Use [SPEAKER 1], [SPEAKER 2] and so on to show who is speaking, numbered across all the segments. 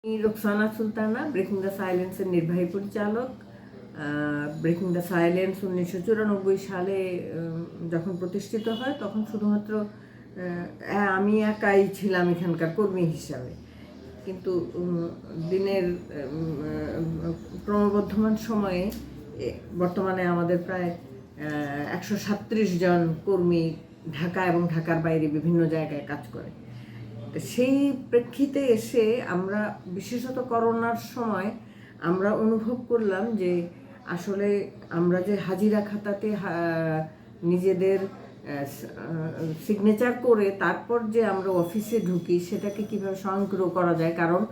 [SPEAKER 1] Roksana Sultana, breaking the সাইলেন্সের নির্বাহী পরিচালক। Breaking the silence 1994 সালে যখন প্রতিষ্ঠিত হয় তখন শুধুমাত্র আমি একাই ছিলাম এখানকার কর্মী হিসাবে, কিন্তু দিনের ক্রমবর্ধমান সময়ে বর্তমানে আমাদের প্রায় 137 জন কর্মী ঢাকা এবং ঢাকার বাইরে বিভিন্ন জায়গায় কাজ করে। সেই প্রেক্ষিতে এসে আমরা বিশেষত করোনার সময় আমরা অনুভব করলাম যে আসলে আমরা যে হাজিরা খাতাতে নিজেদের সিগনেচার করে তারপর যে আমরা অফিসে ঢুকি সেটাকে কীভাবে স্বয়ংক্রিয় করা যায়, কারণ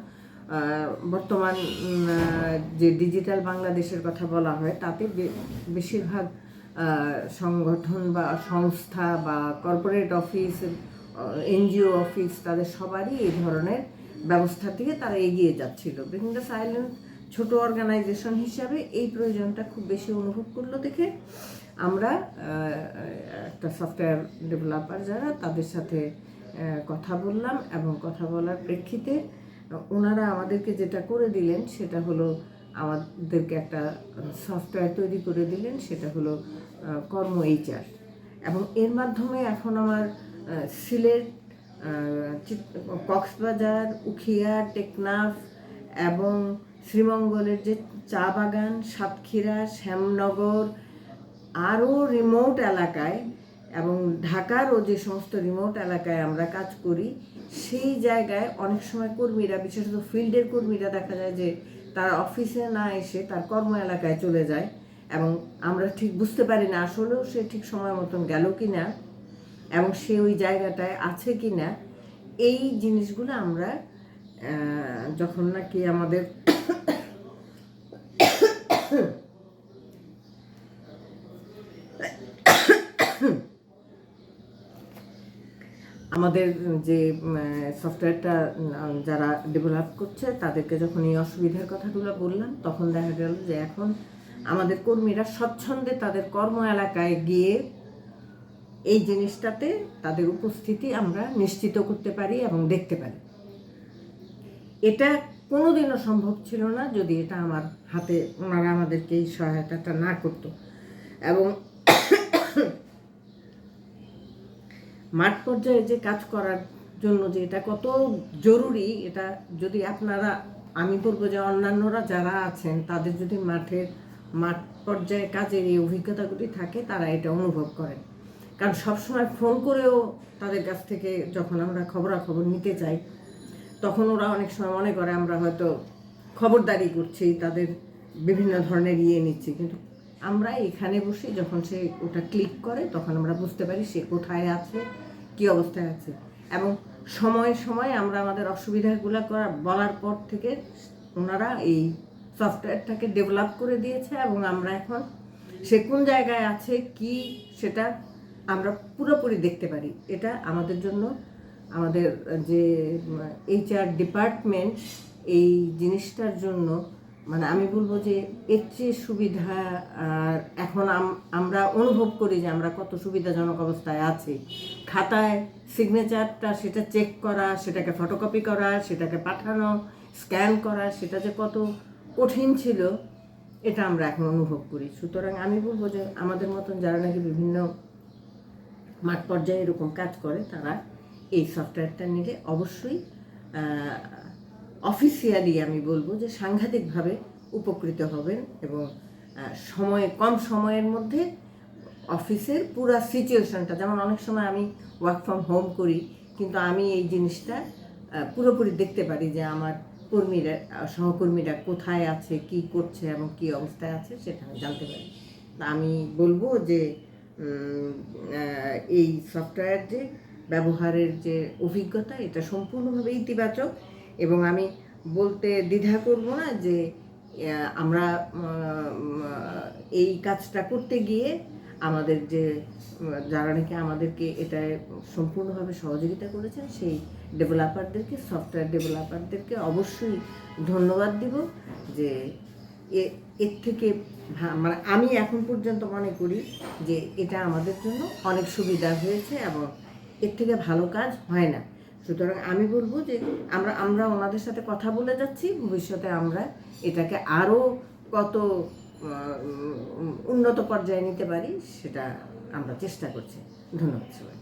[SPEAKER 1] বর্তমান যে ডিজিটাল বাংলাদেশের কথা বলা হয় তাতে বেশিরভাগ সংগঠন বা সংস্থা বা কর্পোরেট অফিস, এনজিও অফিস, তাদের সবারই এই ধরনের ব্যবস্থা থেকে তারা এগিয়ে যাচ্ছিল। ব্রেকিং দ্য সাইলেন্স ছোট অর্গানাইজেশন হিসাবে এই প্রয়োজনটা খুব বেশি অনুভব করলো দেখে আমরা একটা সফটওয়্যার ডেভেলপার যারা তাদের সাথে কথা বললাম, এবং কথা বলার প্রেক্ষিতে ওনারা আমাদেরকে যেটা করে দিলেন সেটা হলো আমাদেরকে একটা সফটওয়্যার তৈরি করে দিলেন, সেটা হলো কর্ম HR। এবং এর মাধ্যমে এখন আমার সিলেট, কক্সবাজার, উখিয়া, টেকনাফ এবং শ্রীমঙ্গলের যে চা বাগান, সাতক্ষীরা, শ্যামনগর, আরও রিমোট এলাকায় এবং ঢাকারও যে সমস্ত রিমোট এলাকায় আমরা কাজ করি সেই জায়গায় অনেক সময় কর্মীরা, বিশেষত ফিল্ডের কর্মীরা দেখা যায় যে তার অফিসে না এসে তার কর্ম এলাকায় চলে যায়, এবং আমরা ঠিক বুঝতে পারি না আসলেও সে ঠিক সময় মতন গেল কি না এবং সে ওই জায়গাটায় আছে কি না। এই জিনিসগুলো আমরা যখন নাকি আমাদের যে সফটওয়্যারটা যারা ডেভেলপ করছে তাদেরকে যখন এই অসুবিধার কথাগুলো বললাম তখন দেখা গেল যে এখন আমাদের কর্মীরা স্বচ্ছন্দে তাদের কর্ম এলাকায় গিয়ে এই জিনিসটাতে তাদের উপস্থিতি আমরা নিশ্চিত করতে পারি এবং দেখতে পারি। এটা কোনোদিনও সম্ভব ছিল না যদি এটা আমার হাতে ওনারা আমাদেরকে এই সহায়তাটা না করতো। এবং মাঠ পর্যায়ে যে কাজ করার জন্য যে এটা কত জরুরি, এটা যদি আপনারা, আমি বলবো যে অন্যান্যরা যারা আছেন তাদের যদি মাঠ পর্যায়ে কাজের এই অভিজ্ঞতাগুলি থাকে তারা এটা অনুভব করেন। কারণ সবসময় ফোন করেও তাদের কাছ থেকে যখন আমরা খবরাখবর নিতে চাই তখন ওরা অনেক সময় মনে করে আমরা হয়তো খবরদারি করছি, তাদের বিভিন্ন ধরনের নিচ্ছি, কিন্তু আমরা এখানে বসে যখন সে ওটা ক্লিক করে তখন আমরা বুঝতে পারি সে কোথায় আছে, কী অবস্থায় আছে। এবং সময়ে সময়ে আমরা আমাদের অসুবিধাগুলো বলার পর থেকে ওনারা এই সফটওয়্যারটাকে ডেভেলপ করে দিয়েছে, এবং আমরা এখন সে কোন জায়গায় আছে কি সেটা আমরা পুরোপুরি দেখতে পারি। এটা আমাদের জন্য, আমাদের যে HR ডিপার্টমেন্ট এই জিনিসটার জন্য, মানে আমি বলবো যে এর চেয়ে সুবিধা আর এখন আমরা অনুভব করি যে আমরা কত সুবিধাজনক অবস্থায় আছি। খাতায় সিগনেচারটা সেটা চেক করা, সেটাকে ফটোকপি করা, সেটাকে পাঠানো, স্ক্যান করা, সেটা যে কত কঠিন ছিল এটা আমরা এখন অনুভব করি। সুতরাং আমি বলবো যে আমাদের মতন যারা নাকি বিভিন্ন মাঠ পর্যায়ে এরকম কাজ করে তারা এই সফটওয়্যারটা নিলে অবশ্যই অফিসিয়ালি আমি বলবো যে সাংঘাতিকভাবে উপকৃত হবেন, এবং কম সময়ের মধ্যে অফিসের পুরো সিচুয়েশনটা, যেমন অনেক সময় আমি ওয়ার্ক ফ্রম হোম করি কিন্তু আমি এই জিনিসটা পুরোপুরি দেখতে পারি যে আমার সহকর্মীরা কোথায় আছে, কি করছে এবং কি অবস্থায় আছে সেটা আমি জানতে পারি। আমি বলবো যে এই সফটওয়্যার যে ব্যবহারের যে অভিজ্ঞতা এটা সম্পূর্ণভাবে ইতিবাচক, এবং আমি বলতে দ্বিধা করব না যে আমরা এই কাজটা করতে গিয়ে আমাদের যে যারা নাকি আমাদেরকে এটা সম্পূর্ণভাবে সহযোগিতা করেছেন সেই ডেভেলপারদেরকে, সফটওয়্যার ডেভেলপারদেরকে অবশ্যই ধন্যবাদ দিব যে এর থেকে মানে আমি এখন পর্যন্ত মনে করি যে এটা আমাদের জন্য অনেক সুবিধা হয়েছে এবং এর থেকে ভালো কাজ হয় না। সুতরাং আমি বলবো যে আমরা আমরা ওনাদের সাথে কথা বলে যাচ্ছি, ভবিষ্যতে আমরা এটাকে আরও কত উন্নত পর্যায়ে নিতে পারি সেটা আমরা চেষ্টা করছি। ধন্যবাদ সবাই।